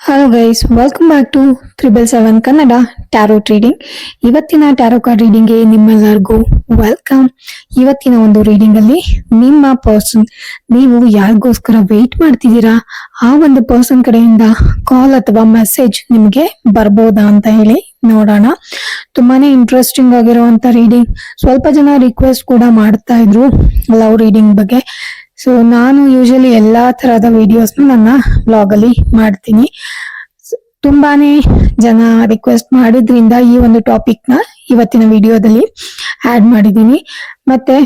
Hello guys, welcome back to 777 Kannada tarot reading. ಇವತ್ತಿನ tarot card ರೀಡಿಂಗ್ಗೆ ನಿಮ್ಮೆಲ್ಲರಿಗೂ ವೆಲ್ಕಮ್. ಇವತ್ತಿನ ಒಂದು ರೀಡಿಂಗ್ ಅಲ್ಲಿ ನಿಮ್ಮ ಪರ್ಸನ್, ನೀವು ಯಾರಿಗೋಸ್ಕರ ವೇಟ್ ಮಾಡ್ತಿದ್ದೀರಾ, ಆ ಒಂದು ಪರ್ಸನ್ ಕಡೆಯಿಂದ ಕಾಲ್ ಅಥವಾ ಮೆಸೇಜ್ ನಿಮ್ಗೆ ಬರ್ಬೋದಾ ಅಂತ ಹೇಳಿ ನೋಡೋಣ. ತುಂಬಾನೇ ಇಂಟ್ರೆಸ್ಟಿಂಗ್ ಆಗಿರುವಂತ ರೀಡಿಂಗ್. ಸ್ವಲ್ಪ ಜನ ರಿಕ್ವೆಸ್ಟ್ ಕೂಡ ಮಾಡ್ತಾ ಇದ್ರು ಲವ್ ರೀಡಿಂಗ್ ಬಗ್ಗೆ. ಸೊ ನಾನು ಯೂಶಲಿ ಎಲ್ಲಾ ತರಹದ ವಿಡಿಯೋಸ್ ನನ್ನ ಬ್ಲಾಗ್ ಅಲ್ಲಿ ಮಾಡ್ತೀನಿ. ತುಂಬಾನೇ ಜನ ರಿಕ್ವೆಸ್ಟ್ ಮಾಡಿದ್ರಿಂದ ಈ ಒಂದು ಟಾಪಿಕ್ ನ ಇವತ್ತಿನ ವಿಡಿಯೋದಲ್ಲಿ ಆಡ್ ಮಾಡಿದ್ದೀನಿ. ಮತ್ತೆ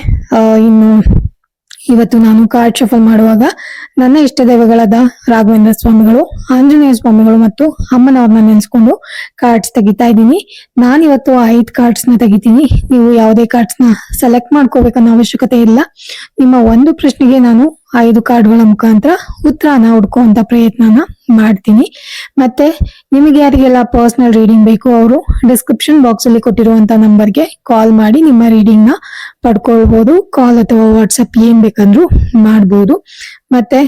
ಇನ್ನು ಇವತ್ತು ನಾನು ಕಾರ್ಡ್ ಶಫಲ್ ಮಾಡುವಾಗ ನನ್ನ ಇಷ್ಟ ದೈವಗಳಾದ ರಾಘವೇಂದ್ರ ಸ್ವಾಮಿಗಳು, ಆಂಜನೇಯ ಸ್ವಾಮಿಗಳು ಮತ್ತು ಅಮ್ಮನವ್ರನ್ನ ನೆನೆಸ್ಕೊಂಡು ಕಾರ್ಡ್ಸ್ ತೆಗಿತಾ ಇದ್ದೀನಿ. ನಾನಿವತ್ತು 5 ಕಾರ್ಡ್ಸ್ ನ ತೆಗಿತೀನಿ. ನೀವು ಯಾವುದೇ ಕಾರ್ಡ್ಸ್ ನ ಸೆಲೆಕ್ಟ್ ಮಾಡ್ಕೋಬೇಕನ್ನೋ ಅವಶ್ಯಕತೆ ಇಲ್ಲ. ನಿಮ್ಮ ಒಂದು ಪ್ರಶ್ನೆಗೆ ನಾನು 5 ಕಾರ್ಡ್ಗಳ ಮುಖಾಂತರ ಉತ್ತರನ ಹುಡ್ಕುವಂತ ಪ್ರಯತ್ನನ ಮಾಡ್ತೀನಿ. ಮತ್ತೆ ನಿಮಗೆ ಯಾರಿಗೆಲ್ಲ ಪರ್ಸನಲ್ ರೀಡಿಂಗ್ ಬೇಕು ಅವರು ಡಿಸ್ಕ್ರಿಪ್ಷನ್ ಬಾಕ್ಸ್ ಅಲ್ಲಿ ಕೊಟ್ಟಿರುವಂತ ನಂಬರ್ಗೆ ಕಾಲ್ ಮಾಡಿ ನಿಮ್ಮ ರೀಡಿಂಗ್ ನ ಪಡ್ಕೊಳ್ಬಹುದು. ಕಾಲ್ ಅಥವಾ ವಾಟ್ಸಪ್ ಏನ್ ಬೇಕಂದ್ರೂ ಮಾಡ್ಬೋದು. ಮತ್ತೆ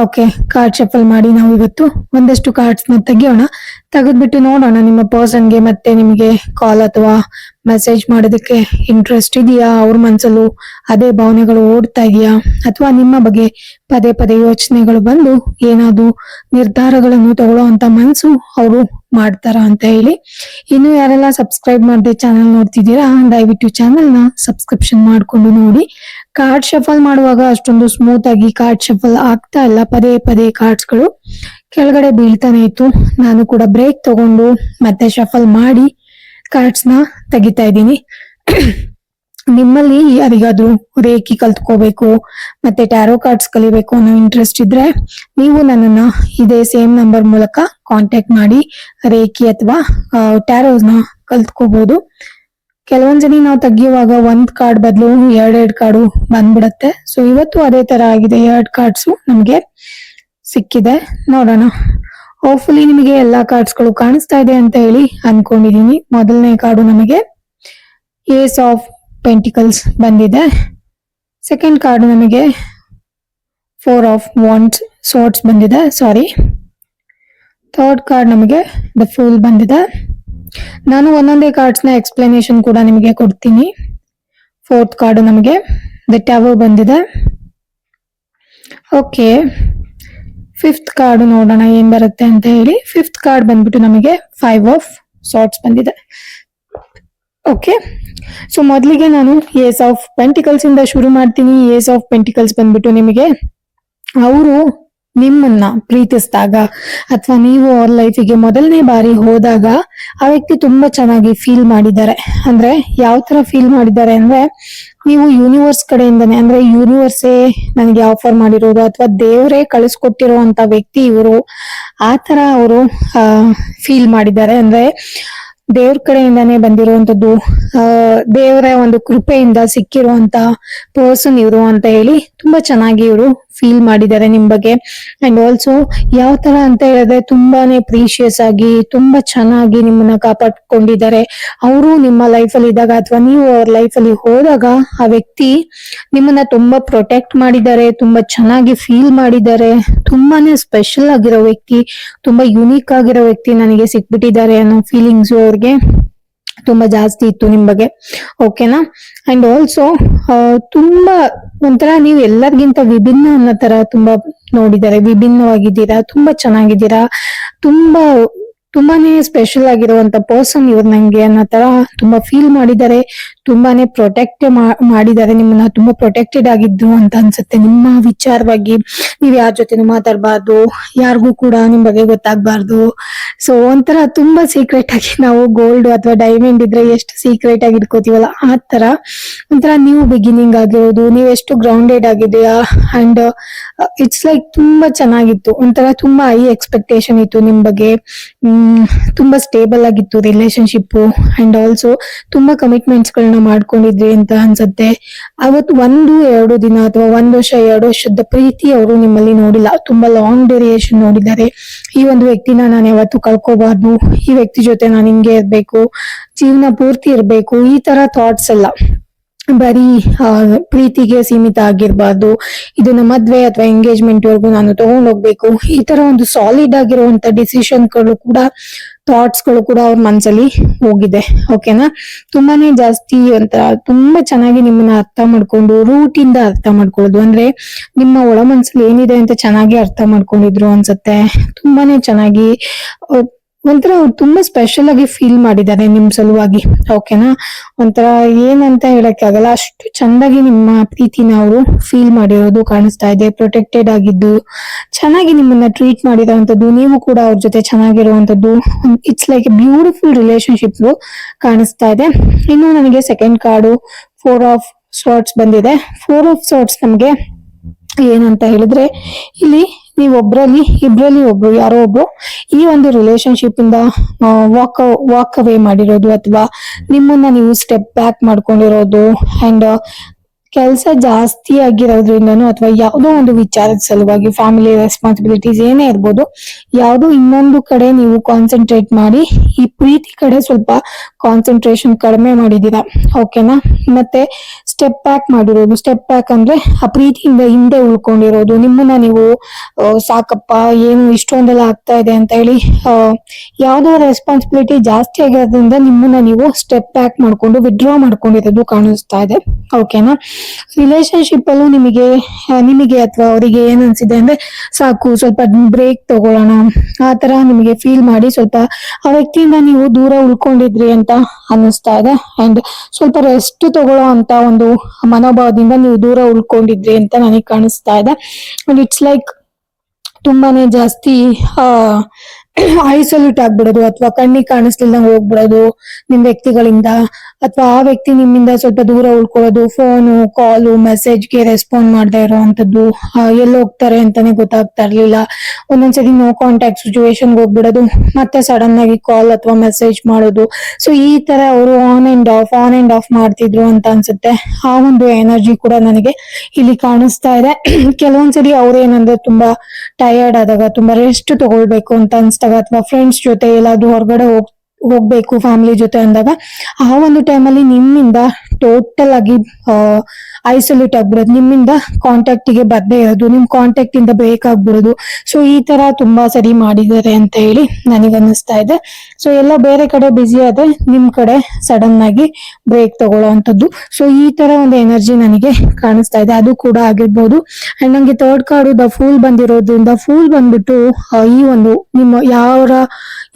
ಓಕೆ, ಕಾರ್ಡ್ ಶಫಲ್ ಮಾಡಿ ನಾವು ಇವತ್ತು ಒಂದಷ್ಟು ಕಾರ್ಡ್ಸ್ ನ ತೆಗಿಯೋಣ. ತೆಗೆದ್ಬಿಟ್ಟು ನೋಡೋಣ ನಿಮ್ಮ ಪರ್ಸನ್ಗೆ ಮತ್ತೆ ನಿಮಗೆ ಕಾಲ್ ಅಥವಾ ಮೆಸೇಜ್ ಮಾಡೋದಕ್ಕೆ ಇಂಟ್ರೆಸ್ಟ್ ಇದೆಯಾ, ಅವ್ರ ಮನ್ಸಲ್ಲೂ ಅದೇ ಭಾವನೆಗಳು ಓಡ್ತಾ ಇದೆಯಾ, ಅಥವಾ ನಿಮ್ಮ ಬಗ್ಗೆ ಪದೇ ಪದೇ ಯೋಚನೆಗಳು ಬಂದು ಏನಾದ್ರು ನಿರ್ಧಾರಗಳನ್ನು ತಗೊಳ್ಳೋ ಅಂತ ಮನ್ಸು ಅವರು ಮಾಡ್ತಾರ ಅಂತ ಹೇಳಿ. ಇನ್ನು ಯಾರೆಲ್ಲ ಸಬ್ಸ್ಕ್ರೈಬ್ ಮಾಡದೆ ಚಾನಲ್ ನೋಡ್ತಿದ್ದೀರಾ, ದಯವಿಟ್ಟು ಚಾನಲ್ ನ ಸಬ್ಸ್ಕ್ರಿಪ್ಷನ್ ಮಾಡ್ಕೊಂಡು ನೋಡಿ. ಕಾರ್ಡ್ ಶಫಲ್ ಮಾಡುವಾಗ ಅಷ್ಟೊಂದು ಸ್ಮೂತ್ ಆಗಿ ಕಾರ್ಡ್ ಶಫಲ್ ಆಗ್ತಾ ಇಲ್ಲ, ಪದೇ ಪದೇ ಕಾರ್ಡ್ಸ್ ಗಳು ಕೆಳಗಡೆ ಬೀಳ್ತಾನೆ ಇತ್ತು. ನಾನು ಕೂಡ ಬ್ರೇಕ್ ತಗೊಂಡು ಮತ್ತೆ ಶಫಲ್ ಮಾಡಿ ಕಾರ್ಡ್ಸ್ ನ ತೆಗಿತಾ ಇದ್ದೀನಿ. ನಿಮ್ಮಲ್ಲಿ ಯಾರಿಗಾದ್ರೂ ರೇಖಿ ಕಲ್ತ್ಕೋಬೇಕು ಮತ್ತೆ ಟ್ಯಾರೋ ಕಾರ್ಡ್ಸ್ ಕಲಿಬೇಕು ಅನ್ನೋ ಇಂಟ್ರೆಸ್ಟ್ ಇದ್ರೆ ನೀವು ನನ್ನನ್ನ ಇದೇ ಸೇಮ್ ನಂಬರ್ ಮೂಲಕ ಕಾಂಟ್ಯಾಕ್ಟ್ ಮಾಡಿ ರೇಖಿ ಅಥವಾ ಟ್ಯಾರೋಸ್ ನ ಕಲ್ತ್ಕೋಬಹುದು. ಕೆಲವೊಂದ್ಸರಿ ನಾವು ತೆಗಿಯುವಾಗ 1 ಕಾರ್ಡ್ ಬದಲು 2 ಕಾರ್ಡು ಬಂದ್ಬಿಡತ್ತೆ. ಸೊ ಇವತ್ತು ಅದೇ ತರ ಆಗಿದೆ, 2 ಕಾರ್ಡ್ಸ್ ನಮ್ಗೆ ಸಿಕ್ಕಿದೆ. ನೋಡೋಣ, ಹೋಪ್ಫುಲಿ ನಿಮಗೆ ಎಲ್ಲಾ ಕಾರ್ಡ್ಸ್ ಗಳು ಕಾಣಿಸ್ತಾ ಇದೆ ಅಂತ ಹೇಳಿ ಅನ್ಕೊಂಡಿದೀನಿ. ಮೊದಲನೇ ಕಾರ್ಡು ನಮಗೆ ಏಸ್ ಆಫ್ ಪೆಂಟಿಕಲ್ಸ್ ಬಂದಿದೆ. ಸೆಕೆಂಡ್ ಕಾರ್ಡ್ ನಮಗೆ 4 ಆಫ್ ವಾಂಡ್ಸ್ ಸೋರ್ಟ್ಸ್ ಬಂದಿದೆ. ಥರ್ಡ್ ಕಾರ್ಡ್ ನಮಗೆ ದ ಫೂಲ್ ಬಂದಿದೆ. ನಾನು ಒಂದೊಂದೇ ಕಾರ್ಡ್ಸ್ ನ ಎಕ್ಸ್ಪ್ಲನೇಷನ್ ಕೂಡ ನಿಮಗೆ ಕೊಡ್ತೀನಿ. ಫೋರ್ತ್ ಕಾರ್ಡ್ ನಮಗೆ ದ ಟವರ್ ಬಂದಿದೆ. ಓಕೆ, ಫಿಫ್ತ್ ಕಾರ್ಡ್ ನೋಡೋಣ ಏನ್ ಬರುತ್ತೆ ಅಂತ ಹೇಳಿ. ಫಿಫ್ತ್ ಕಾರ್ಡ್ ಬಂದ್ಬಿಟ್ಟು ನಮಗೆ 5 ಆಫ್ ಸಾರ್ಟ್ಸ್ ಬಂದಿದೆ. ಓಕೆ, ಸೊ ಮೊದಲಿಗೆ ನಾನು ಏಸ್ ಆಫ್ ಪೆಂಟಿಕಲ್ಸ್ ಇಂದ ಶುರು ಮಾಡ್ತೀನಿ. ಏಸ್ ಆಫ್ ಪೆಂಟಿಕಲ್ಸ್ ಬಂದ್ಬಿಟ್ಟು ನಿಮಗೆ ಅವರು ನಿಮ್ಮನ್ನ ಪ್ರೀತಿಸಿದಾಗ ಅಥವಾ ನೀವು ಅವ್ರ ಲೈಫಿಗೆ ಮೊದಲನೇ ಬಾರಿ ಹೋದಾಗ ಆ ವ್ಯಕ್ತಿ ತುಂಬಾ ಚೆನ್ನಾಗಿ ಫೀಲ್ ಮಾಡಿದ್ದಾರೆ. ಅಂದ್ರೆ ಯಾವ ತರ ಫೀಲ್ ಮಾಡಿದ್ದಾರೆ ಅಂದ್ರೆ, ನೀವು ಯೂನಿವರ್ಸ್ ಕಡೆಯಿಂದಾನೆ, ಅಂದ್ರೆ ಯೂನಿವರ್ಸೇ ನನಗೆ ಆಫರ್ ಮಾಡಿರೋದು ಅಥವಾ ದೇವರೇ ಕಳಿಸ್ಕೊಟ್ಟಿರುವಂತ ವ್ಯಕ್ತಿ ಇವರು, ಆ ತರ ಅವರು ಫೀಲ್ ಮಾಡಿದ್ದಾರೆ. ಅಂದ್ರೆ ದೇವ್ರ ಕಡೆಯಿಂದಾನೇ ಬಂದಿರುವಂತದ್ದು, ದೇವರ ಒಂದು ಕೃಪೆಯಿಂದ ಸಿಕ್ಕಿರುವಂತ ಪರ್ಸನ್ ಇವರು ಅಂತ ಹೇಳಿ ತುಂಬಾ ಚೆನ್ನಾಗಿ ಇವರು ಫೀಲ್ ಮಾಡಿದ್ದಾರೆ ನಿಮ್ ಬಗ್ಗೆ. ಅಂಡ್ ಆಲ್ಸೋ ಯಾವ ತರ ಅಂತ ಹೇಳಿದ್ರೆ, ತುಂಬಾನೇ ಪ್ರೀಶಿಯಸ್ ಆಗಿ ತುಂಬಾ ಚೆನ್ನಾಗಿ ನಿಮ್ಮನ್ನ ಕಾಪಾಡ್ಕೊಂಡಿದ್ದಾರೆ. ಅವರು ನಿಮ್ಮ ಲೈಫ್ ಅಲ್ಲಿ ಇದ್ದಾಗ ಅಥವಾ ನೀವು ಅವ್ರ ಲೈಫ್ ಅಲ್ಲಿ ಹೋದಾಗ ಆ ವ್ಯಕ್ತಿ ನಿಮ್ಮನ್ನ ತುಂಬಾ ಪ್ರೊಟೆಕ್ಟ್ ಮಾಡಿದ್ದಾರೆ, ತುಂಬಾ ಚೆನ್ನಾಗಿ ಫೀಲ್ ಮಾಡಿದ್ದಾರೆ. ತುಂಬಾನೇ ಸ್ಪೆಷಲ್ ಆಗಿರೋ ವ್ಯಕ್ತಿ, ತುಂಬಾ ಯುನೀಕ್ ಆಗಿರೋ ವ್ಯಕ್ತಿ ನನಗೆ ಸಿಕ್ಬಿಟ್ಟಿದ್ದಾರೆ ಅನ್ನೋ ಫೀಲಿಂಗ್ಸ್ ಅವ್ರಿಗೆ ತುಂಬಾ ಜಾಸ್ತಿ ಇತ್ತು ನಿಮ್ ಬಗ್ಗೆ. ಓಕೆನಾ? ಅಂಡ್ ಆಲ್ಸೋ ತುಂಬಾ ಒಂಥರ ನೀವು ಎಲ್ಲರಿಗಿಂತ ವಿಭಿನ್ನ ಅನ್ನೋ ತರ ತುಂಬಾ ನೋಡಿದ್ದಾರೆ, ವಿಭಿನ್ನವಾಗಿದ್ದೀರಾ, ತುಂಬಾ ಚೆನ್ನಾಗಿದ್ದೀರಾ, ತುಂಬಾನೇ ಸ್ಪೆಷಲ್ ಆಗಿರುವಂತ ಪರ್ಸನ್ ಇವ್ರು ನಂಗೆ ಅನ್ನೋ ತರ ತುಂಬಾ ಫೀಲ್ ಮಾಡಿದ್ದಾರೆ. ತುಂಬಾನೇ ಪ್ರೊಟೆಕ್ಟ್ ಮಾಡಿದ್ದಾರೆ ನಿಮ್ಮನ್ನ, ತುಂಬಾ ಪ್ರೊಟೆಕ್ಟೆಡ್ ಆಗಿದ್ರು ಅಂತ ಅನ್ಸುತ್ತೆ ನಿಮ್ಮ ವಿಚಾರವಾಗಿ. ನೀವ್ ಯಾರ ಜೊತೆನೂ ಮಾತಾಡ್ಬಾರ್ದು, ಯಾರಿಗೂ ಕೂಡ ನಿಮ್ ಬಗ್ಗೆ ಗೊತ್ತಾಗ್ಬಾರ್ದು. ಸೊ ಒಂಥರ ತುಂಬಾ ಸೀಕ್ರೆಟ್ ಆಗಿ, ನಾವು ಗೋಲ್ಡ್ ಅಥವಾ ಡೈಮಂಡ್ ಇದ್ರೆ ಎಷ್ಟು ಸೀಕ್ರೆಟ್ ಆಗಿ ಇಟ್ಕೋತೀವಲ್ಲ, ಆ ತರ ಒಂಥರ ನ್ಯೂ ಬಿಗಿನಿಂಗ್ ಆಗಿರೋದು. ನೀವ್ ಎಷ್ಟು ಗ್ರೌಂಡೆಡ್ ಆಗಿದೆಯಾ, ಅಂಡ್ ಇಟ್ಸ್ ಲೈಕ್ ತುಂಬಾ ಚೆನ್ನಾಗಿತ್ತು. ಒಂಥರ ತುಂಬಾ ಹೈ ಎಕ್ಸ್ಪೆಕ್ಟೇಷನ್ ಇತ್ತು ನಿಮ್ ಬಗ್ಗೆ. ತುಂಬಾ ಸ್ಟೇಬಲ್ ಆಗಿತ್ತು ರಿಲೇಶನ್ಶಿಪ್. ಅಂಡ್ ಆಲ್ಸೋ ತುಂಬಾ ಕಮಿಟ್ಮೆಂಟ್ಸ್ ಗಳನ್ನ ಮಾಡ್ಕೊಂಡಿದ್ರಿ ಅಂತ ಅನ್ಸುತ್ತೆ. ಅವತ್ತು 1-2 ದಿನ ಅಥವಾ 1 ವರ್ಷ 2 ವರ್ಷದ ಪ್ರೀತಿ ಅವರು ನಿಮ್ಮಲ್ಲಿ ನೋಡಿಲ್ಲ, ತುಂಬಾ ಲಾಂಗ್ ಡ್ಯೂರೇಷನ್ ನೋಡಿದ್ದಾರೆ. ಈ ಒಂದು ವ್ಯಕ್ತಿನ ನಾನು ಯಾವತ್ತು ಕಳ್ಕೋಬಾರ್ದು, ಈ ವ್ಯಕ್ತಿ ಜೊತೆ ನಾನು ಹಿಂಗೆ ಇರ್ಬೇಕು, ಜೀವನ ಪೂರ್ತಿ ಇರ್ಬೇಕು, ಈ ತರ ಥಾಟ್ಸ್ ಎಲ್ಲ ಬರೀ ಪ್ರೀತಿಗೆ ಸೀಮಿತ ಆಗಿರ್ಬಾರ್ದು, ಇದನ್ನ ಮದ್ವೆ ಅಥವಾ ಎಂಗೇಜ್ಮೆಂಟ್ ವರ್ಗು ನಾನು ತಗೊಂಡ್ ಹೋಗ್ಬೇಕು, ಈ ತರ ಒಂದು ಸಾಲಿಡ್ ಆಗಿರುವಂತ ಡಿಸಿಷನ್ಗಳು ಕೂಡ, ಥಾಟ್ಸ್ ಗಳು ಕೂಡ ಅವ್ರ ಮನ್ಸಲ್ಲಿ ಹೋಗಿದೆ. ಓಕೆನಾ? ತುಂಬಾನೇ ಜಾಸ್ತಿ ಒಂಥರ ತುಂಬಾ ಚೆನ್ನಾಗಿ ನಿಮ್ಮನ್ನ ಅರ್ಥ ಮಾಡ್ಕೊಂಡು, ರೂಟ್ ಇಂದ ಅರ್ಥ ಮಾಡ್ಕೊಳ್ಳೋದು, ಅಂದ್ರೆ ನಿಮ್ಮ ಒಳ ಮನ್ಸಲ್ಲಿ ಏನಿದೆ ಅಂತ ಚೆನ್ನಾಗಿ ಅರ್ಥ ಮಾಡ್ಕೊಂಡಿದ್ರು ಅನ್ಸತ್ತೆ. ತುಂಬಾನೇ ಚೆನ್ನಾಗಿ ಒಂಥರ ಅವ್ರು ತುಂಬಾ ಸ್ಪೆಷಲ್ ಆಗಿ ಫೀಲ್ ಮಾಡಿದ್ದಾರೆ ನಿಮ್ ಸಲುವಾಗಿ. ಓಕೆನಾ? ಒಂಥರ ಏನಂತ ಹೇಳಕ್ ಆಗಲ್ಲ, ಅಷ್ಟು ಚಂದಾಗಿ ನಿಮ್ಮ ಪ್ರೀತಿನ ಅವರು ಫೀಲ್ ಮಾಡಿರೋದು ಕಾಣಿಸ್ತಾ ಇದೆ. ಪ್ರೊಟೆಕ್ಟೆಡ್ ಆಗಿದ್ದು, ಚೆನ್ನಾಗಿ ನಿಮ್ಮನ್ನ ಟ್ರೀಟ್ ಮಾಡಿರೋಂಥದ್ದು, ನೀವು ಕೂಡ ಅವ್ರ ಜೊತೆ ಚೆನ್ನಾಗಿರುವಂತದ್ದು, it's like a beautiful relationship ಕಾಣಿಸ್ತಾ ಇದೆ. ಇನ್ನು ನನಗೆ ಸೆಕೆಂಡ್ ಕಾರ್ಡು 4 ಆಫ್ ಸಾರ್ಟ್ಸ್ ಬಂದಿದೆ. 4 ಆಫ್ ಸಾರ್ಟ್ಸ್ ನಮ್ಗೆ ಏನಂತ ಹೇಳಿದ್ರೆ, ಇಲ್ಲಿ ಇಬ್ರಲ್ಲಿ ಒಬ್ರು ಯಾರೋ ಒಬ್ರು ಈ ಒಂದು ರಿಲೇಶನ್ಶಿಪ್ ಇಂದ ವಾಕ್ ಅವೇ ಮಾಡಿರೋದು, ಅಥವಾ ನಿಮ್ಮನ್ನ ನೀವು ಸ್ಟೆಪ್ ಬ್ಯಾಕ್ ಮಾಡ್ಕೊಂಡಿರೋದು, ಅಂಡ್ ಕೆಲಸ ಜಾಸ್ತಿ ಆಗಿರೋದ್ರಿಂದನೂ, ಅಥವಾ ಯಾವುದೋ ಒಂದು ವಿಚಾರದ ಸಲುವಾಗಿ, ಫ್ಯಾಮಿಲಿ ರೆಸ್ಪಾನ್ಸಿಬಿಲಿಟೀಸ್ ಏನೇ ಇರ್ಬೋದು, ಯಾವುದೋ ಇನ್ನೊಂದು ಕಡೆ ನೀವು ಕಾನ್ಸಂಟ್ರೇಟ್ ಮಾಡಿ ಈ ಪ್ರೀತಿ ಕಡೆ ಸ್ವಲ್ಪ ಕಾನ್ಸಂಟ್ರೇಷನ್ ಕಡಿಮೆ ಮಾಡಿದೀರಾ. ಓಕೆನಾ? ಮತ್ತೆ ಸ್ಟೆಪ್ ಬ್ಯಾಕ್ ಮಾಡಿರೋದು. ಸ್ಟೆಪ್ ಬ್ಯಾಕ್ ಅಂದ್ರೆ ಆ ಪ್ರೀತಿಯಿಂದ ಹಿಂದೆ ಉಳ್ಕೊಂಡಿರೋದು, ನಿಮ್ಮನ್ನ ನೀವು ಸಾಕಪ್ಪ ಏನು ಇಷ್ಟೊಂದೆಲ್ಲ ಆಗ್ತಾ ಇದೆ ಅಂತ ಹೇಳಿ ಯಾವ್ದೋ ರೆಸ್ಪಾನ್ಸಿಬಿಲಿಟಿ ಜಾಸ್ತಿ ಆಗಿರೋದ್ರಿಂದ ನಿಮ್ಮನ್ನ ನೀವು ಸ್ಟೆಪ್ ಬ್ಯಾಕ್ ಮಾಡ್ಕೊಂಡು ವಿಡ್ರಾ ಮಾಡ್ಕೊಂಡಿರೋದು ಕಾಣಿಸ್ತಾ ಇದೆ. ಓಕೆನಾ? ರಿಲೇಶನ್ಶಿಪ್ ಅಲ್ಲೂ ನಿಮಗೆ ಅಥವಾ ಅವರಿಗೆ ಏನ್ ಅನ್ಸಿದೆ ಅಂದ್ರೆ, ಸಾಕು ಸ್ವಲ್ಪ ಬ್ರೇಕ್ ತಗೊಳ್ಳೋಣ ಆ ತರ ನಿಮಗೆ ಫೀಲ್ ಮಾಡಿ ಸ್ವಲ್ಪ ಆ ವ್ಯಕ್ತಿಯಿಂದ ನೀವು ದೂರ ಉಳ್ಕೊಂಡಿದ್ರಿ ಅಂತ ಅನ್ನಿಸ್ತಾ ಇದೆ. ಅಂಡ್ ಸ್ವಲ್ಪ ರೆಸ್ಟ್ ತಗೊಳ್ಳೋ ಅಂತ ಒಂದು ಮನೋಭಾವದಿಂದ ನೀವು ದೂರ ಉಳ್ಕೊಂಡಿದ್ರಿ ಅಂತ ನನಗೆ ಕಾಣಿಸ್ತಾ ಇದೆ. ಅಂಡ್ ಇಟ್ಸ್ ಲೈಕ್ ತುಂಬಾನೇ ಜಾಸ್ತಿ ಐಸೋಲೇಟ್ ಆಗ್ಬಿಡೋದು, ಅಥವಾ ಕಣ್ಣಿಗೆ ಕಾಣಿಸ್ಲಿಲ್ಲ ಹೋಗ್ಬಿಡೋದು ನಿಮ್ ವ್ಯಕ್ತಿಗಳಿಂದ, ಅಥವಾ ಆ ವ್ಯಕ್ತಿ ನಿಮ್ಮಿಂದ ಸ್ವಲ್ಪ ದೂರ ಉಳ್ಕೊಳ್ಳೋದು, ಫೋನು ಕಾಲು ಮೆಸೇಜ್ಗೆ ರೆಸ್ಪಾಂಡ್ ಮಾಡದೇ ಇರೋವಂಥದ್ದು, ಎಲ್ಲಿ ಹೋಗ್ತಾರೆ ಅಂತಾನೆ ಗೊತ್ತಾಗ್ತಾ ಇರ್ಲಿಲ್ಲ, ಒಂದೊಂದ್ಸರಿ ನೋ ಕಾಂಟ್ಯಾಕ್ಟ್ ಸಿಚುವೇಶನ್ ಹೋಗ್ಬಿಡೋದು, ಮತ್ತೆ ಸಡನ್ ಆಗಿ ಕಾಲ್ ಅಥವಾ ಮೆಸೇಜ್ ಮಾಡೋದು. ಸೊ ಈ ತರ ಅವರು ಆನ್ ಅಂಡ್ ಆಫ್ ಮಾಡ್ತಿದ್ರು ಅಂತ ಅನ್ಸುತ್ತೆ. ಆ ಒಂದು ಎನರ್ಜಿ ಕೂಡ ನನಗೆ ಇಲ್ಲಿ ಕಾಣಿಸ್ತಾ ಇದೆ. ಕೆಲವೊಂದ್ಸರಿ ಅವ್ರೇನಂದ್ರೆ ತುಂಬಾ ಟಯರ್ಡ್ ಆದಾಗ, ತುಂಬಾ ರೆಸ್ಟ್ ತಗೊಳ್ಬೇಕು ಅಂತ ಅನ್ಸ್ದಾಗ, ಅಥವಾ ಫ್ರೆಂಡ್ಸ್ ಜೊತೆ ಎಲ್ಲಾದ್ರೂ ಹೊರಗಡೆ ಹೋಗ್ಬೇಕು ಫ್ಯಾಮಿಲಿ ಜೊತೆ ಅಂದಾಗ, ಆ ಒಂದು ಟೈಮಲ್ಲಿ ನಿಮ್ಮಿಂದ ಟೋಟಲ್ ಆಗಿ ಐಸೋಲೇಟ್ ಆಗ್ಬಿಡೋದು, ನಿಮ್ಮಿಂದ ಕಾಂಟ್ಯಾಕ್ಟ್ ಗೆ ಬರ್ದೇ ಇರೋದು, ನಿಮ್ ಕಾಂಟ್ಯಾಕ್ಟ್ ಇಂದ ಬ್ರೇಕ್ ಆಗ್ಬಿಡೋದು. ಸೊ ಈ ತರ ತುಂಬಾ ಸರಿ ಮಾಡಿದ್ದಾರೆ ಅಂತ ಹೇಳಿ ನನಗೆ ಅನ್ನಿಸ್ತಾ ಇದೆ. ಸೊ ಎಲ್ಲ ಬೇರೆ ಕಡೆ ಬಿಸಿ ಆದ್ರೆ ನಿಮ್ ಕಡೆ ಸಡನ್ ಆಗಿ ಬ್ರೇಕ್ ತಗೊಳ್ಳೋವಂಥದ್ದು. ಸೊ ಈ ತರ ಒಂದು ಎನರ್ಜಿ ನನಗೆ ಕಾಣಿಸ್ತಾ ಇದೆ, ಅದು ಕೂಡ ಆಗಿರ್ಬೋದು. ಅಂಡ್ ನಂಗೆ ಥರ್ಡ್ ಕಾರ್ಡು ದ ಫೂಲ್ ಬಂದಿರೋದ್ರಿಂದ, ಫೂಲ್ ಬಂದ್ಬಿಟ್ಟು ಈ ಒಂದು ನಿಮ್ಮ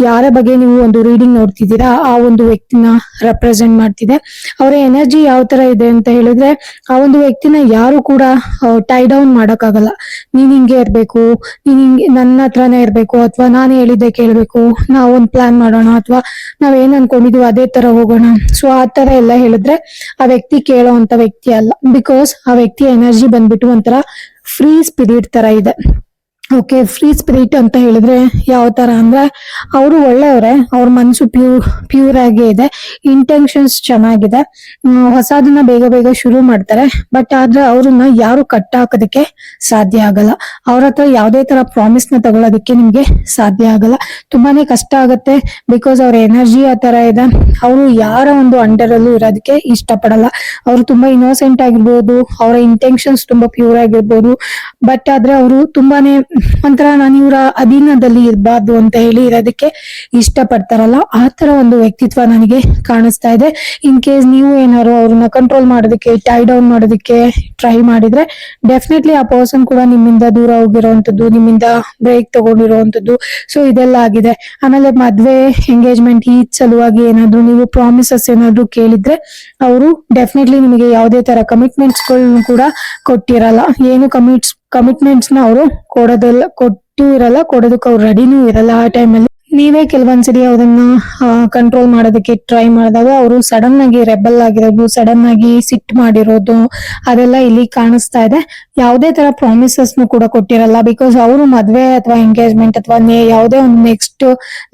ಯಾರ ಬಗ್ಗೆ ನೀವು ಒಂದು ರೀಡಿಂಗ್ ನೋಡ್ತಿದ್ದೀರಾ ಆ ಒಂದು ವ್ಯಕ್ತಿನ ರೆಪ್ರೆಸೆಂಟ್ ಮಾಡ್ತಿದೆ. ಅವರ ಎನರ್ಜಿ ಯಾವ ತರ ಇದೆ ಅಂತ ಹೇಳಿದ್ರೆ, ಆ ಒಂದು ವ್ಯಕ್ತಿನ ಯಾರು ಕೂಡ ಟೈ ಡೌನ್ ಮಾಡಕ್ಕಾಗಲ್ಲ. ನೀನ್ ಹಿಂಗೆ ಇರ್ಬೇಕು, ನೀನ್ ಹಿಂಗೆ ನನ್ನ ಹತ್ರನೇ ಇರ್ಬೇಕು, ಅಥವಾ ನಾನು ಹೇಳಿದ್ದೆ ಕೇಳ್ಬೇಕು, ನಾವೊಂದ್ ಪ್ಲಾನ್ ಮಾಡೋಣ, ಅಥವಾ ನಾವೇನ್ ಅನ್ಕೊಂಡಿದೀವಿ ಅದೇ ತರ ಹೋಗೋಣ. ಸೊ ಆ ತರ ಎಲ್ಲ ಹೇಳಿದ್ರೆ ಆ ವ್ಯಕ್ತಿ ಕೇಳೋ ಅಂತ ವ್ಯಕ್ತಿ ಅಲ್ಲ. ಬಿಕಾಸ್ ಆ ವ್ಯಕ್ತಿ ಎನರ್ಜಿ ಬಂದ್ಬಿಟ್ಟು ಒಂಥರ ಫ್ರೀ ಸ್ಪಿರಿಟ್ ತರ ಇದೆ. ಓಕೆ, ಫ್ರೀ ಸ್ಪಿರಿಟ್ ಅಂತ ಹೇಳಿದ್ರೆ ಯಾವ ತರ ಅಂದ್ರೆ, ಅವರು ಒಳ್ಳೆಯವರೇ, ಅವ್ರ ಮನ್ಸು ಪ್ಯೂರ್ ಆಗೇ ಇದೆ, ಇಂಟೆನ್ಷನ್ಸ್ ಚೆನ್ನಾಗಿದೆ, ಹೊಸದನ್ನ ಬೇಗ ಶುರು ಮಾಡ್ತಾರೆ. ಬಟ್ ಆದ್ರೆ ಅವ್ರನ್ನ ಯಾರು ಕಟ್ ಹಾಕೋದಕ್ಕೆ ಸಾಧ್ಯ ಆಗಲ್ಲ. ಅವ್ರ ಹತ್ರ ಯಾವ್ದೇ ತರ ಪ್ರಾಮಿಸ್ ನ ತಗೊಳ್ಳೋದಕ್ಕೆ ನಿಮ್ಗೆ ಸಾಧ್ಯ ಆಗಲ್ಲ, ತುಂಬಾನೇ ಕಷ್ಟ ಆಗತ್ತೆ. ಬಿಕಾಸ್ ಅವ್ರ ಎನರ್ಜಿ ಆ ತರ ಇದೆ. ಅವರು ಯಾರ ಒಂದು ಅಂಡರ್ ಅಲ್ಲೂ ಇರೋದಕ್ಕೆ ಇಷ್ಟಪಡಲ್ಲ. ಅವರು ತುಂಬಾ ಇನ್ನೋಸೆಂಟ್ ಆಗಿರ್ಬೋದು, ಅವರ ಇಂಟೆನ್ಷನ್ಸ್ ತುಂಬಾ ಪ್ಯೂರ್ ಆಗಿರ್ಬೋದು, ಬಟ್ ಆದ್ರೆ ಅವರು ತುಂಬಾನೇ ಒಂಥರ ನಾನು ಇವರ ಅಧೀನದಲ್ಲಿ ಇರಬಾರ್ದು ಅಂತ ಹೇಳಿ ಇರೋದಕ್ಕೆ ಇಷ್ಟ ಪಡ್ತಾರಲ್ಲ, ಆ ತರ ಒಂದು ವ್ಯಕ್ತಿತ್ವ ನನಗೆ ಕಾಣಿಸ್ತಾ ಇದೆ. ಇನ್ ಕೇಸ್ ನೀವು ಏನಾದ್ರು ಅವ್ರನ್ನ ಕಂಟ್ರೋಲ್ ಮಾಡೋದಕ್ಕೆ, ಟೈ ಡೌನ್ ಮಾಡೋದಕ್ಕೆ ಟ್ರೈ ಮಾಡಿದ್ರೆ, ಡೆಫಿನೆಟ್ಲಿ ಆ ಪರ್ಸನ್ ಕೂಡ ನಿಮ್ಮಿಂದ ದೂರ ಹೋಗಿರೋವಂಥದ್ದು, ನಿಮ್ಮಿಂದ ಬ್ರೇಕ್ ತಗೊಂಡಿರೋವಂಥದ್ದು. ಸೊ ಇದೆಲ್ಲ ಆಗಿದೆ. ಆಮೇಲೆ ಮದ್ವೆ ಎಂಗೇಜ್ಮೆಂಟ್ ಈ ಸಲುವಾಗಿ ಏನಾದ್ರು ನೀವು ಪ್ರಾಮಿಸಸ್ ಏನಾದ್ರು ಕೇಳಿದ್ರೆ, ಅವರು ಡೆಫಿನೆಟ್ಲಿ ನಿಮಗೆ ಯಾವುದೇ ತರ ಕಮಿಟ್ಮೆಂಟ್ಸ್ ಗಳನ್ನ ಕೂಡ ಕೊಟ್ಟಿರಲ್ಲ. ಏನು ಕಮಿಟ್ಮೆಂಟ್ಸ್ ನ ಅವರು ಕೊಟ್ಟು ಇರಲ್ಲ, ಕೊಡೋದಕ್ಕೆ ಅವ್ರು ರೆಡಿನೂ ಇರಲ್ಲ. ಆ ಟೈಮಲ್ಲಿ ನೀವೇ ಕೆಲವೊಂದ್ಸರಿ ಅವ್ರನ್ನ ಕಂಟ್ರೋಲ್ ಮಾಡೋದಕ್ಕೆ ಟ್ರೈ ಮಾಡಿದಾಗ ಅವರು ಸಡನ್ ಆಗಿ ರೆಬಲ್ ಆಗಿರೋದು, ಸಡನ್ ಆಗಿ ಸಿಟ್ ಮಾಡಿರೋದು, ಅದೆಲ್ಲ ಇಲ್ಲಿ ಕಾಣಿಸ್ತಾ ಇದೆ. ಯಾವುದೇ ತರ ಪ್ರಾಮಿಸಸ್ ಕೂಡ ಕೊಟ್ಟಿರಲ್ಲ. ಬಿಕಾಸ್ ಅವರು ಮದ್ವೆ ಅಥವಾ ಎಂಗೇಜ್ಮೆಂಟ್ ಅಥವಾ ಯಾವುದೇ ಒಂದು ನೆಕ್ಸ್ಟ್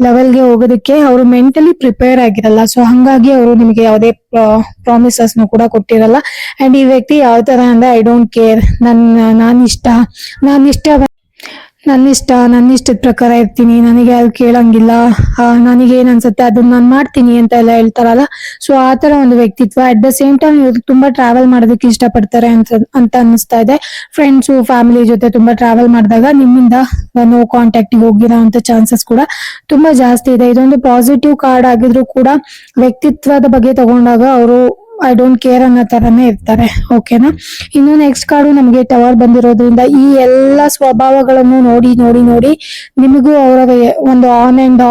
ಲೆವೆಲ್ಗೆ ಹೋಗೋದಕ್ಕೆ ಅವರು ಮೆಂಟಲಿ ಪ್ರಿಪೇರ್ ಆಗಿರಲ್ಲ. ಸೊ ಹಂಗಾಗಿ ಅವರು ನಿಮಗೆ ಯಾವುದೇ ಪ್ರಾಮಿಸಸ್ ಕೂಡ ಕೊಟ್ಟಿರಲ್ಲ. ಅಂಡ್ ಈ ವ್ಯಕ್ತಿ ಯಾವ ತರ ಅಂದ್ರೆ, ಐ ಡೋಂಟ್ ಕೇರ್, ನಾನ್ ಇಷ್ಟ ನನ್ನ ಇಷ್ಟದ ಪ್ರಕಾರ ಇರ್ತೀನಿ, ನನಗೆ ಅದು ಕೇಳಂಗಿಲ್ಲ, ನನಗೆ ಏನ್ ಅನ್ಸುತ್ತೆ ಅದನ್ನ ನಾನು ಮಾಡ್ತೀನಿ ಅಂತ ಎಲ್ಲ ಹೇಳ್ತಾರಲ್ಲ. ಸೊ ಆ ತರ ಒಂದು ವ್ಯಕ್ತಿತ್ವ. ಅಟ್ ದ ಸೇಮ್ ಟೈಮ್ ಇವ್ರು ತುಂಬಾ ಟ್ರಾವೆಲ್ ಮಾಡೋದಕ್ಕೆ ಇಷ್ಟಪಡ್ತಾರೆ ಅಂತ ಅನಿಸ್ತಾ ಇದೆ. ಫ್ರೆಂಡ್ಸು ಫ್ಯಾಮಿಲಿ ಜೊತೆ ತುಂಬಾ ಟ್ರಾವೆಲ್ ಮಾಡಿದಾಗ ನಿಮ್ಮಿಂದ ನೋ ಕಾಂಟ್ಯಾಕ್ಟ್ ಹೋಗಿರೋ ಅಂತ ಚಾನ್ಸಸ್ ಕೂಡ ತುಂಬಾ ಜಾಸ್ತಿ ಇದೆ. ಇದೊಂದು ಪಾಸಿಟಿವ್ ಕಾರ್ಡ್ ಆಗಿದ್ರು ಕೂಡ ವ್ಯಕ್ತಿತ್ವದ ಬಗ್ಗೆ ತಗೊಂಡಾಗ ಅವರು ಐ ಡೋಂಟ್ ಕೇರ್ ಅನ್ನೋ ತರನೇ ಇರ್ತಾರೆ. ಓಕೆನಾ. ಇನ್ನು ನೆಕ್ಸ್ಟ್ ಕಾರ್ಡು ನಮಗೆ ಟವರ್ ಬಂದಿರೋದ್ರಿಂದ ಈ ಎಲ್ಲಾ ಸ್ವಭಾವಗಳನ್ನು ನೋಡಿ ನೋಡಿ ನೋಡಿ ನಿಮಗೂ ಅವರ ಒಂದು ಆನ್ ಅಂಡ್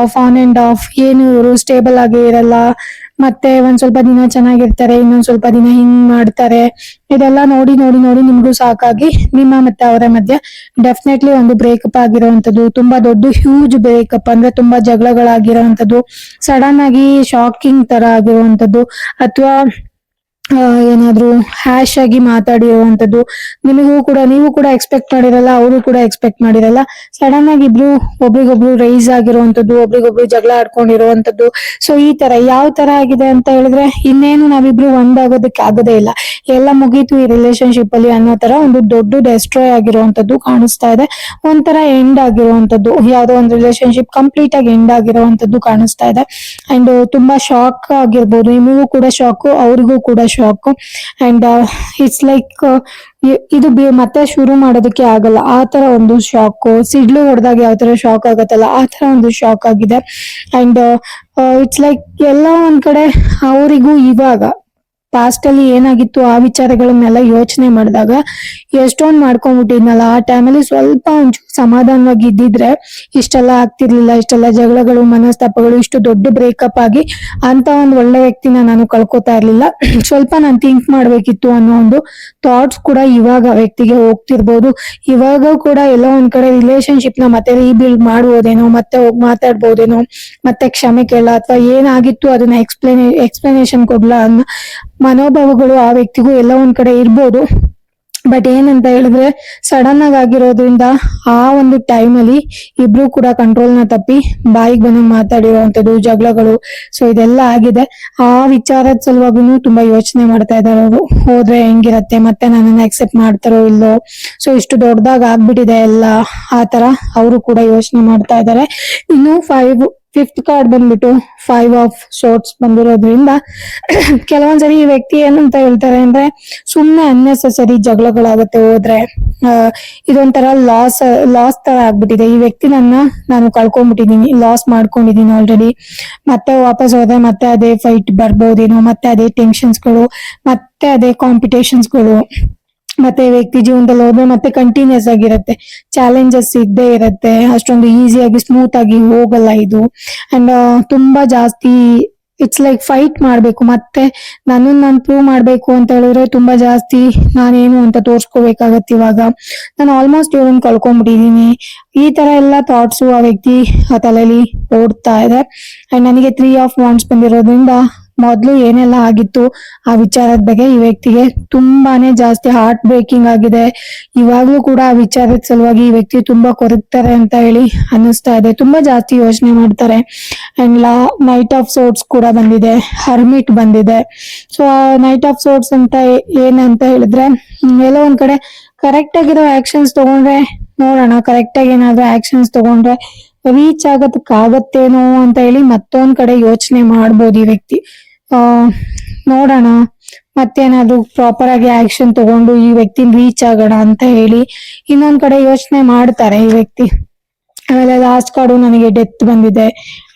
ಆಫ್ ಏನು ಇವರು ಸ್ಟೇಬಲ್ ಆಗಿ ಇರಲ್ಲ, ಮತ್ತೆ ಒಂದ್ ಸ್ವಲ್ಪ ದಿನ ಚೆನ್ನಾಗಿರ್ತಾರೆ, ಇನ್ನೊಂದ್ ಸ್ವಲ್ಪ ದಿನ ಹಿಂಗ್ ಮಾಡ್ತಾರೆ. ಇದೆಲ್ಲ ನೋಡಿ ನೋಡಿ ನೋಡಿ ನಿಮ್ಗೂ ಸಾಕಾಗಿ ನಿಮ್ಮ ಮತ್ತೆ ಅವರ ಮಧ್ಯೆ ಡೆಫಿನೆಟ್ಲಿ ಒಂದು ಬ್ರೇಕಪ್ ಆಗಿರುವಂತದ್ದು, ತುಂಬಾ ದೊಡ್ಡ ಹ್ಯೂಜ್ ಬ್ರೇಕಪ್ ಅಂದ್ರೆ ತುಂಬಾ ಜಗಳಗಳಾಗಿರುವಂತದ್ದು, ಸಡನ್ ಆಗಿ ಶಾಕಿಂಗ್ ತರ ಆಗಿರುವಂತದ್ದು, ಅಥವಾ ಏನಾದ್ರೂ ಹ್ಯಾಶ್ ಆಗಿ ಮಾತಾಡಿರುವಂತದ್ದು, ನೀವು ಕೂಡ ಎಕ್ಸ್ಪೆಕ್ಟ್ ಮಾಡಿರಲ್ಲ, ಅವರು ಕೂಡ ಎಕ್ಸ್ಪೆಕ್ಟ್ ಮಾಡಿರಲ್ಲ. ಸಡನ್ ಆಗಿ ಇಬ್ರು ಒಬ್ರಿಗೊಬ್ರು ರೈಸ್ ಆಗಿರುವಂತದ್ದು, ಒಬ್ರಿಗೊಬ್ರು ಜಗಳ ಆಡ್ಕೊಂಡಿರುವಂತದ್ದು. ಸೊ ಈ ತರ ಯಾವ ತರ ಆಗಿದೆ ಅಂತ ಹೇಳಿದ್ರೆ, ಇನ್ನೇನು ನಾವಿಬ್ರು ಒಂದಾಗೋದಕ್ಕೆ ಆಗೋದೇ ಇಲ್ಲ, ಎಲ್ಲ ಮುಗೀತು ಈ ರಿಲೇಶನ್ಶಿಪ್ ಅಲ್ಲಿ ಅನ್ನೋ ತರ ಒಂದು ದೊಡ್ಡ ಡೆಸ್ಟ್ರಾಯ್ ಆಗಿರುವಂತದ್ದು ಕಾಣಿಸ್ತಾ ಇದೆ. ಒಂಥರ ಎಂಡ್ ಆಗಿರುವಂತದ್ದು, ಯಾವ್ದೋ ಒಂದು ರಿಲೇಶನ್ಶಿಪ್ ಕಂಪ್ಲೀಟ್ ಆಗಿ ಎಂಡ್ ಆಗಿರುವಂತದ್ದು ಕಾಣಿಸ್ತಾ ಇದೆ. ಅಂಡ್ ತುಂಬಾ ಶಾಕ್ ಆಗಿರ್ಬೋದು, ನಿಮಗೂ ಕೂಡ ಶಾಕ್, ಅವ್ರಿಗೂ ಕೂಡ ಶಾಕ್. ಅಂಡ್ ಇಟ್ಸ್ ಲೈಕ್ ಇದು ಮತ್ತೆ ಶುರು ಮಾಡೋದಕ್ಕೆ ಆಗಲ್ಲ ಆ ತರ ಒಂದು ಶಾಕ್. ಸಿಡ್ಲು ಹೊಡೆದಾಗ ಯಾವ ತರ ಶಾಕ್ ಆಗತ್ತಲ್ಲ ಆ ತರ ಒಂದು ಶಾಕ್ ಆಗಿದೆ. ಅಂಡ್ ಇಟ್ಸ್ ಲೈಕ್ ಎಲ್ಲ ಒಂದ್ ಕಡೆ ಅವರಿಗೂ ಇವಾಗ ಪಾಸ್ಟ್ ಅಲ್ಲಿ ಏನಾಗಿತ್ತು ಆ ವಿಚಾರಗಳನ್ನೆಲ್ಲ ಯೋಚನೆ ಮಾಡಿದಾಗ ಎಷ್ಟೊಂದ್ ಮಾಡ್ಕೊಂಡ್ಬಿಟ್ಟಿದ್ನಲ್ಲ, ಆ ಟೈಮಲ್ಲಿ ಸ್ವಲ್ಪ ಒಂಚೂರು ಸಮಾಧಾನವಾಗಿ ಇದ್ದಿದ್ರೆ ಇಷ್ಟೆಲ್ಲ ಆಗ್ತಿರ್ಲಿಲ್ಲ, ಇಷ್ಟೆಲ್ಲ ಜಗಳಗಳು ಮನಸ್ತಾಪಗಳು, ಇಷ್ಟು ದೊಡ್ಡ ಬ್ರೇಕಪ್ ಆಗಿ ಅಂತ ಒಂದ್ ಒಳ್ಳೆ ವ್ಯಕ್ತಿನ ನಾನು ಕಳ್ಕೊತಾ ಇರ್ಲಿಲ್ಲ. ಸ್ವಲ್ಪ ನಾನು ಥಿಂಕ್ ಮಾಡ್ಬೇಕಿತ್ತು ಅನ್ನೋ ಒಂದು ಥಾಟ್ಸ್ ಕೂಡ ಇವಾಗ ವ್ಯಕ್ತಿಗೆ ಹೋಗ್ತಿರ್ಬೋದು. ಇವಾಗ ಕೂಡ ಎಲ್ಲ ಒಂದ್ ಕಡೆ ರಿಲೇಶನ್ಶಿಪ್ ನ ಮತ್ತೆ ರೀಬಿಲ್ಡ್ ಮಾಡ್ಬೋದೇನೋ, ಮತ್ತೆ ಹೋಗಿ ಮಾತಾಡ್ಬೋದೇನೋ, ಮತ್ತೆ ಕ್ಷಮೆ ಕೇಳ ಅಥವಾ ಏನಾಗಿತ್ತು ಅದನ್ನ ಎಕ್ಸ್ಪ್ಲನೇಷನ್ ಕೊಡ್ಲಾ ಅನ್ನೋ ಮನೋಭಾವಗಳು ಆ ವ್ಯಕ್ತಿಗೂ ಎಲ್ಲ ಒಂದ್ ಕಡೆ ಇರ್ಬೋದು. ಬಟ್ ಏನಂತ ಹೇಳಿದ್ರೆ ಸಡನ್ ಆಗಿ ಆಗಿರೋದ್ರಿಂದ ಆ ಒಂದು ಟೈಮ್ ಅಲ್ಲಿ ಇಬ್ರು ಕೂಡ ಕಂಟ್ರೋಲ್ ನ ತಪ್ಪಿ ಬಾಯಿಗೆ ಬಂದು ಮಾತಾಡಿರುವಂತದ್ದು ಜಗಳಗಳು. ಸೊ ಇದೆಲ್ಲ ಆಗಿದೆ. ಆ ವಿಚಾರದ ಸಲುವಾಗಿನೂ ತುಂಬಾ ಯೋಚನೆ ಮಾಡ್ತಾ ಇದಾರೆ ಅವರು, ಹೋದ್ರೆ ಹೆಂಗಿರತ್ತೆ, ಮತ್ತೆ ನನ್ನನ್ನ ಅಕ್ಸೆಪ್ಟ್ ಮಾಡ್ತಾರೋ ಇಲ್ಲೋ. ಸೊ ಇಷ್ಟು ದೊಡ್ಡದಾಗ ಆಗ್ಬಿಟ್ಟಿದೆ ಎಲ್ಲ, ಆ ತರ ಅವರು ಕೂಡ ಯೋಚನೆ ಮಾಡ್ತಾ ಇದ್ದಾರೆ. ಇನ್ನು ಫಿಫ್ತ್ ಕಾರ್ಡ್ ಬಂದ್ಬಿಟ್ಟು 5 ಆಫ್ ಸೋರ್ಟ್ಸ್ ಬಂದಿರೋದ್ರಿಂದ ಕೆಲವೊಂದ್ಸರಿ ಈ ವ್ಯಕ್ತಿ ಏನಂತ ಹೇಳ್ತಾರೆ ಅಂದ್ರೆ, ಸುಮ್ನೆ ಅನ್ನೆಸೆಸರಿ ಜಗಳಗಳಾಗತ್ತೆ ಹೋದ್ರೆ, ಇದೊಂಥರ ಲಾಸ್ ತರ ಆಗ್ಬಿಟ್ಟಿದೆ. ಈ ವ್ಯಕ್ತಿ ನಾನು ಕಳ್ಕೊಂಡ್ಬಿಟ್ಟಿದೀನಿ, ಲಾಸ್ ಮಾಡ್ಕೊಂಡಿದೀನಿ ಆಲ್ರೆಡಿ, ಮತ್ತೆ ವಾಪಸ್ ಹೋದ್ರೆ ಮತ್ತೆ ಅದೇ ಫೈಟ್ ಬರ್ಬೋದೇನೋ, ಮತ್ತೆ ಅದೇ ಟೆನ್ಷನ್ಸ್ಗಳು, ಮತ್ತೆ ಅದೇ ಕಾಂಪಿಟೇಷನ್ಸ್ಗಳು, ಮತ್ತೆ ವ್ಯಕ್ತಿ ಜೀವನದಲ್ಲಿ ಹೋದ್ರೆ ಮತ್ತೆ ಕಂಟಿನ್ಯೂಸ್ ಆಗಿರತ್ತೆ, ಚಾಲೆಂಜಸ್ ಇದ್ದೇ ಇರತ್ತೆ, ಅಷ್ಟೊಂದು ಈಸಿಯಾಗಿ ಸ್ಮೂತ್ ಆಗಿ ಹೋಗಲ್ಲ ಇದು. ಅಂಡ್ ತುಂಬಾ ಜಾಸ್ತಿ ಇಟ್ಸ್ ಲೈಕ್ ಫೈಟ್ ಮಾಡ್ಬೇಕು, ಮತ್ತೆ ನಾನು ಪ್ರೂವ್ ಮಾಡ್ಬೇಕು ಅಂತ ಹೇಳಿದ್ರೆ ತುಂಬಾ ಜಾಸ್ತಿ ನಾನೇನು ಅಂತ ತೋರ್ಸ್ಕೋಬೇಕಾಗತ್ತೆ. ಇವಾಗ ನಾನು ಆಲ್ಮೋಸ್ಟ್ ಇವ್ರನ್ನ ಕಳ್ಕೊಂಡ್ಬಿಟ್ಟಿದೀನಿ, ಈ ತರ ಎಲ್ಲಾ ಥಾಟ್ಸ್ ಆ ವ್ಯಕ್ತಿ ತಲೆಯಲ್ಲಿ ಓಡ್ತಾ ಇದೆ. ಅಂಡ್ ನನಗೆ 3 ಆಫ್ ವಾಂಡ್ಸ್ ಬಂದಿರೋದ್ರಿಂದ ಮೊದ್ಲು ಏನೆಲ್ಲ ಆಗಿತ್ತು ಆ ವಿಚಾರದ ಬಗ್ಗೆ ಈ ವ್ಯಕ್ತಿಗೆ ತುಂಬಾನೇ ಜಾಸ್ತಿ ಹಾರ್ಟ್ ಬ್ರೇಕಿಂಗ್ ಆಗಿದೆ. ಇವಾಗ್ಲೂ ಕೂಡ ಆ ವಿಚಾರದ ಸಲುವಾಗಿ ಈ ವ್ಯಕ್ತಿ ತುಂಬಾ ಕೊರಗ್ತಾರೆ ಅಂತ ಹೇಳಿ ಅನ್ನಿಸ್ತಾ ಇದೆ, ತುಂಬಾ ಜಾಸ್ತಿ ಯೋಚನೆ ಮಾಡ್ತಾರೆ. ಅಂಡ್ ನೈಟ್ ಆಫ್ ಸೋರ್ಟ್ಸ್ ಕೂಡ ಬಂದಿದೆ, ಹರ್ಮಿಟ್ ಬಂದಿದೆ. ಸೊ ಆ ನೈಟ್ ಆಫ್ ಸೋರ್ಟ್ಸ್ ಅಂತ ಏನಂತ ಹೇಳಿದ್ರೆ, ಎಲ್ಲೋ ಒಂದ್ ಕಡೆ ಕರೆಕ್ಟ್ ಆಗಿರೋ ಆಕ್ಷನ್ಸ್ ತಗೊಂಡ್ರೆ ನೋಡೋಣ, ಕರೆಕ್ಟ್ ಆಗಿ ಏನಾದ್ರು ಆಕ್ಷನ್ಸ್ ತಗೊಂಡ್ರೆ ರೀಚ್ ಆಗತ್ತೇನೋ ಅಂತ ಹೇಳಿ ಮತ್ತೊಂದ್ ಕಡೆ ಯೋಚನೆ ಮಾಡ್ಬೋದು ಈ ವ್ಯಕ್ತಿ. ನೋಡೋಣ ಮತ್ತೇನಾದ್ರು ಪ್ರಾಪರ್ ಆಗಿ ಆಕ್ಷನ್ ತಗೊಂಡು ಈ ವ್ಯಕ್ತಿನ ರೀಚ್ ಆಗೋಣ ಅಂತ ಹೇಳಿ ಇನ್ನೊಂದ್ ಕಡೆ ಯೋಚನೆ ಮಾಡ್ತಾರೆ ಈ ವ್ಯಕ್ತಿ. ಆಮೇಲೆ ಲಾಸ್ಟ್ ಕಾರ್ಡು ನನಗೆ ಡೆತ್ ಬಂದಿದೆ.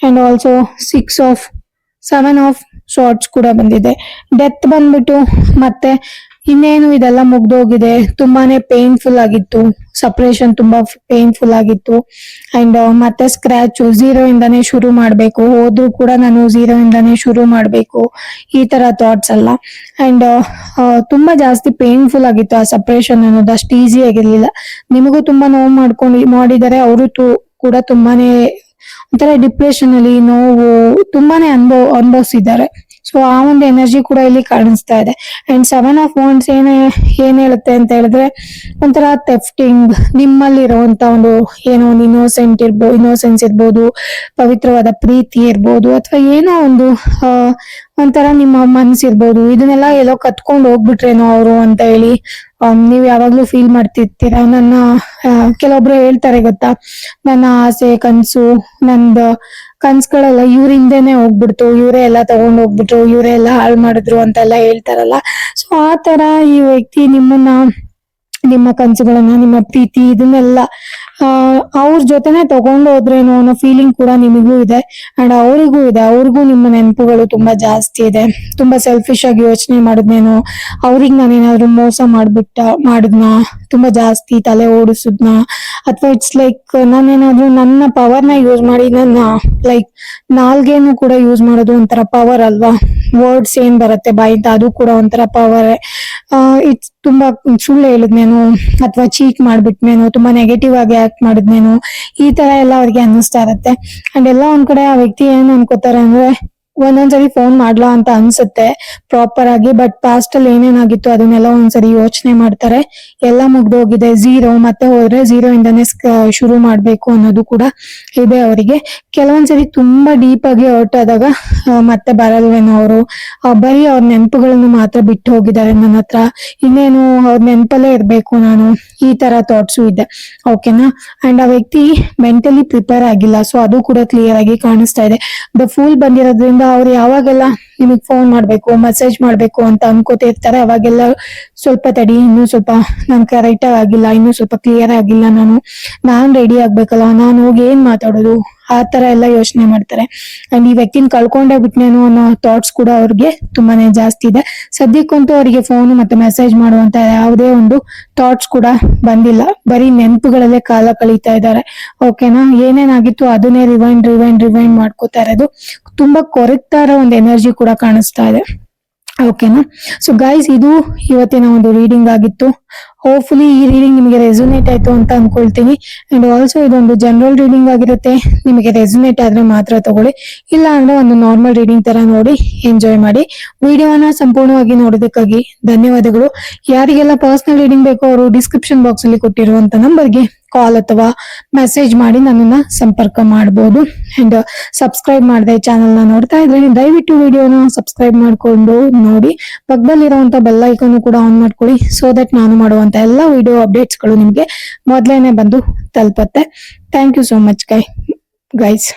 ಅಂಡ್ ಆಲ್ಸೋ 7 ಆಫ್ ಶಾರ್ಟ್ಸ್ ಕೂಡ ಬಂದಿದೆ. ಡೆತ್ ಬಂದ್ಬಿಟ್ಟು ಮತ್ತೆ ಇನ್ನೇನು ಇದೆಲ್ಲ ಮುಗ್ದೋಗಿದೆ, ತುಂಬಾನೇ ಪೇನ್ಫುಲ್ ಆಗಿತ್ತು, ಸಪರೇಷನ್ ತುಂಬಾ ಪೇನ್ಫುಲ್ ಆಗಿತ್ತು. ಅಂಡ್ ಮತ್ತೆ ಸ್ಕ್ರಾಚ್, 0 ಇಂದಾನೇ ಶುರು ಮಾಡ್ಬೇಕು, ಹೋದ್ರು ಕೂಡ ನಾನು 0 ಇಂದಾನೇ ಶುರು ಮಾಡ್ಬೇಕು, ಈ ತರ ಥಾಟ್ಸ್ ಎಲ್ಲ. ಅಂಡ್ ತುಂಬಾ ಜಾಸ್ತಿ ಪೇನ್ಫುಲ್ ಆಗಿತ್ತು ಆ ಸಪರೇಷನ್ ಅನ್ನೋದು, ಅಷ್ಟು ಈಸಿ ಆಗಿರ್ಲಿಲ್ಲ. ನಿಮಗೂ ತುಂಬಾ ನೋವು ಮಾಡಿದ್ದಾರೆ, ಅವರು ಕೂಡ ತುಂಬಾನೇ ಒಂಥರ ಡಿಪ್ರೆಷನ್ ಅಲ್ಲಿ ನೋವು ತುಂಬಾನೇ ಅನುಭವಿಸಿದ್ದಾರೆ. ಸೊ ಆ ಒಂದು ಎನರ್ಜಿ ಕೂಡ ಇಲ್ಲಿ ಕಾಣಿಸ್ತಾ ಇದೆ. ಅಂಡ್ 7 of Wands ಏನ್ ಹೇಳುತ್ತೆ ಅಂತ ಹೇಳಿದ್ರೆ, ಒಂಥರ ಥೆಫ್ಟಿಂಗ್, ನಿಮ್ಮಲ್ಲಿ ಇರುವಂತ ಒಂದು ಏನೋ ಒಂದು ಇನ್ನೋಸೆನ್ಸ್ ಇರ್ಬೋದು, ಪವಿತ್ರವಾದ ಪ್ರೀತಿ ಇರ್ಬೋದು, ಅಥವಾ ಏನೋ ಒಂದು ಒಂಥರ ನಿಮ್ಮ ಮನ್ಸಿರ್ಬೋದು, ಇದನ್ನೆಲ್ಲ ಎಲ್ಲೋ ಕತ್ಕೊಂಡು ಹೋಗ್ಬಿಟ್ರೇನೋ ಅವರು ಅಂತ ಹೇಳಿ ನೀವ್ ಯಾವಾಗ್ಲೂ ಫೀಲ್ ಮಾಡ್ತಿರ್ತೀರಾ. ಕೆಲವೊಬ್ರು ಹೇಳ್ತಾರೆ ಗೊತ್ತಾ, ನನ್ನ ಆಸೆ ಕನ್ಸು ಕನ್ಸುಗಳೆಲ್ಲ ಇವ್ರಿಂದೇನೆ ಹೋಗ್ಬಿಡ್ತು, ಇವರೇ ಎಲ್ಲ ತಗೊಂಡ್ ಹೋಗ್ಬಿಟ್ರು, ಇವರೇ ಎಲ್ಲ ಹಾಳು ಮಾಡಿದ್ರು ಅಂತೆಲ್ಲ ಹೇಳ್ತಾರಲ್ಲ. ಸೊ ಆ ತರ ಈ ವ್ಯಕ್ತಿ ನಿಮ್ಮ ಕನ್ಸುಗಳನ್ನ, ನಿಮ್ಮ ಪ್ರೀತಿ, ಇದನ್ನೆಲ್ಲ ಅವ್ರ ಜೊತೆನೆ ತಗೊಂಡು ಹೋದ್ರೇನೋ ಅನ್ನೋ ಫೀಲಿಂಗ್ ಕೂಡ ನಿಮಗೂ ಇದೆ. ಅಂಡ್ ಅವ್ರಿಗೂ ನಿಮ್ಮ ನೆನಪುಗಳು ತುಂಬಾ ಜಾಸ್ತಿ ಇದೆ. ತುಂಬಾ ಸೆಲ್ಫಿಶ್ ಆಗಿ ಯೋಚನೆ ಮಾಡಿದ್ನೇನೋ, ಅವ್ರಿಗೆ ನಾನೇನಾದ್ರು ಮೋಸ ಮಾಡಿದ್ನ, ತುಂಬಾ ಜಾಸ್ತಿ ತಲೆ ಓಡಿಸಿದ್ನ, ಅಥವಾ ಇಟ್ಸ್ ಲೈಕ್ ನಾನೇನಾದ್ರೂ ನನ್ನ ಪವರ್ನ ಯೂಸ್ ಮಾಡಿ, ನನ್ನ ಲೈಕ್ ನಾಲ್ಗೇನು ಕೂಡ ಯೂಸ್ ಮಾಡೋದು ಒಂಥರ ಪವರ್ ಅಲ್ವಾ. ವರ್ಡ್ಸ್ ಏನ್ ಬರುತ್ತೆ ಬಾಯಿಂದ, ಅದು ಕೂಡ ಒಂಥರ ಪವರ್. ಇಟ್ಸ್ ತುಂಬಾ ಸುಳ್ಳು ಹೇಳಿದ್ನೇನು, ಅಥವಾ ಚೀಟ್ ಮಾಡ್ಬಿಟ್ನೇನು, ತುಂಬಾ ನೆಗೆಟಿವ್ ಆಗಿ ಆಕ್ಟ್ ಮಾಡಿದ್ನೇನು, ಈ ತರ ಎಲ್ಲ ಅವ್ರಿಗೆ ಅನ್ನಿಸ್ತಾ ಇರತ್ತೆ. ಅಂಡ್ ಎಲ್ಲ ಒಂದ್ ಕಡೆ ಆ ವ್ಯಕ್ತಿ ಏನ್ ಅನ್ಕೋತಾರೆ ಅಂದ್ರೆ, ಒಂದೊಂದ್ಸರಿ ಫೋನ್ ಮಾಡ್ಲಾ ಅಂತ ಅನ್ಸುತ್ತೆ ಪ್ರಾಪರ್ ಆಗಿ, ಬಟ್ ಪಾಸ್ಟ್ ಅಲ್ಲಿ ಏನೇನಾಗಿತ್ತು ಅದನ್ನೆಲ್ಲ ಒಂದ್ಸರಿ ಯೋಚನೆ ಮಾಡ್ತಾರೆ. ಎಲ್ಲ ಮುಗ್ದೋಗಿದೆ, ಮತ್ತೆ ಹೋದ್ರೆ 0 ಇಂದಾನೆ ಶುರು ಮಾಡ್ಬೇಕು ಅನ್ನೋದು ಕೂಡ ಇದೆ ಅವರಿಗೆ. ಕೆಲವೊಂದ್ಸರಿ ತುಂಬಾ ಡೀಪ್ ಆಗಿ ಹರ್ಟ್ ಆದಾಗ ಮತ್ತೆ ಬರಲ್ವೇನೋ ಅವರು, ಬರೀ ಅವ್ರ ನೆನಪುಗಳನ್ನು ಮಾತ್ರ ಬಿಟ್ಟು ಹೋಗಿದ್ದಾರೆ ನನ್ನ ಹತ್ರ, ಇನ್ನೇನು ಅವ್ರ ನೆನಪಲ್ಲೇ ಇರ್ಬೇಕು ನಾನು, ಈ ತರ ಥಾಟ್ಸು ಇದೆ. ಓಕೆನಾ. ಅಂಡ್ ಆ ವ್ಯಕ್ತಿ ಮೆಂಟಲಿ ಪ್ರಿಪೇರ್ ಆಗಿಲ್ಲ, ಸೊ ಅದು ಕೂಡ ಕ್ಲಿಯರ್ ಆಗಿ ಕಾಣಿಸ್ತಾ ಇದೆ. ದ ಫೂಲ್ ಬಂದಿರೋದ್ರಿಂದ ಅವ್ರು ಯಾವಾಗೆಲ್ಲ ನಿಮಗ್ ಫೋನ್ ಮಾಡ್ಬೇಕು, ಮೆಸೇಜ್ ಮಾಡ್ಬೇಕು ಅಂತ ಅನ್ಕೋತಾ ಇರ್ತಾರೆ, ಅವಾಗೆಲ್ಲ ಸ್ವಲ್ಪ ತಡಿ, ಇನ್ನೂ ಸ್ವಲ್ಪ ನಾನು ಕರೆಕ್ಟ್ ಆಗಿಲ್ಲ, ಇನ್ನೂ ಸ್ವಲ್ಪ ಕ್ಲಿಯರ್ ಆಗಿಲ್ಲ, ನಾನ್ ರೆಡಿ ಆಗ್ಬೇಕಲ್ಲ, ನಾನು ಹೋಗಿ ಏನ್ ಮಾತಾಡೋದು, ಆ ತರ ಎಲ್ಲ ಯೋಚನೆ ಮಾಡ್ತಾರೆ. ಅಂಡ್ ಈ ವ್ಯಕ್ತಿನ ಕಳ್ಕೊಂಡೇ ಬಿಟ್ನೇನೋ ಅನ್ನೋ ಥಾಟ್ಸ್ ಕೂಡ ಅವ್ರಿಗೆ ತುಂಬಾನೇ ಜಾಸ್ತಿ ಇದೆ. ಸದ್ಯಕ್ಕಂತೂ ಅವರಿಗೆ ಫೋನ್ ಮತ್ತೆ ಮೆಸೇಜ್ ಮಾಡುವಂತ ಯಾವುದೇ ಒಂದು ಥಾಟ್ಸ್ ಕೂಡ ಬಂದಿಲ್ಲ, ಬರೀ ನೆನಪುಗಳಲ್ಲೇ ಕಾಲ ಕಳೀತಾ ಇದ್ದಾರೆ. ಓಕೆನಾ. ಏನೇನಾಗಿತ್ತು ಅದನ್ನೇ ರಿವೈಂಡ್ ಮಾಡ್ಕೋತಾ ಇರೋದು, ತುಂಬಾ ಕೊರಗ್ತಾ ಇರೋ ಒಂದು ಎನರ್ಜಿ ಕೂಡ ಕಾಣಿಸ್ತಾ ಇದೆ. ಓಕೆನಾ. ಸೊ ಗೈಸ್, ಇದು ಇವತ್ತಿನ ಒಂದು ರೀಡಿಂಗ್ ಆಗಿತ್ತು. ಹೋಪ್ಫುಲಿ ಈ ರೀಡಿಂಗ್ ನಿಮಗೆ ರೆಸೊನೇಟ್ ಆಯ್ತು ಅಂತ ಅನ್ಕೊಳ್ತೀನಿ. ಅಂಡ್ ಆಲ್ಸೋ ಇದೊಂದು ಜನರಲ್ ರೀಡಿಂಗ್ ಆಗಿರುತ್ತೆ, ನಿಮಗೆ ರೆಸೊನೇಟ್ ಆದ್ರೆ ಮಾತ್ರ ತಗೊಳ್ಳಿ, ಇಲ್ಲ ಅಂದ್ರೆ ಒಂದು ನಾರ್ಮಲ್ ರೀಡಿಂಗ್ ತರ ನೋಡಿ ಎಂಜಾಯ್ ಮಾಡಿ. ವಿಡಿಯೋನ ಸಂಪೂರ್ಣವಾಗಿ ನೋಡೋದಕ್ಕಾಗಿ ಧನ್ಯವಾದಗಳು. ಯಾರಿಗೆಲ್ಲ ಪರ್ಸನಲ್ ರೀಡಿಂಗ್ ಬೇಕೋ ಅವರು ಡಿಸ್ಕ್ರಿಪ್ಷನ್ ಬಾಕ್ಸ್ ಅಲ್ಲಿ ಕೊಟ್ಟಿರುವಂತ ನಂಬರ್ಗೆ ಕಾಲ್ ಅಥವಾ ಮೆಸೇಜ್ ಮಾಡಿ ನನ್ನನ್ನ ಸಂಪರ್ಕ ಮಾಡಬಹುದು. ಅಂಡ್ ಸಬ್ಸ್ಕ್ರೈಬ್ ಮಾಡದೆ ಚಾನೆಲ್ ನ ನೋಡ್ತಾ ಇದ್ರೆ ದಯವಿಟ್ಟು ವಿಡಿಯೋನ ಸಬ್ಸ್ಕ್ರೈಬ್ ಮಾಡ್ಕೊಂಡು ನೋಡಿ, ಪಕ್ಕದಲ್ಲಿರುವಂತ ಬೆಲ್ ಐಕಾನ್ ಕೂಡ ಆನ್ ಮಾಡ್ಕೊಳ್ಳಿ, ಸೋ ದಟ್ ನಾನು ಮಾಡುವಂತ ಎಲ್ಲ ವಿಡಿಯೋ ಅಪ್ಡೇಟ್ಸ್ ಗಳು ನಿಮ್ಗೆ ಮೊದಲೇನೆ ಬಂದು ತಲುಪುತ್ತೆ. Thank you so much guys.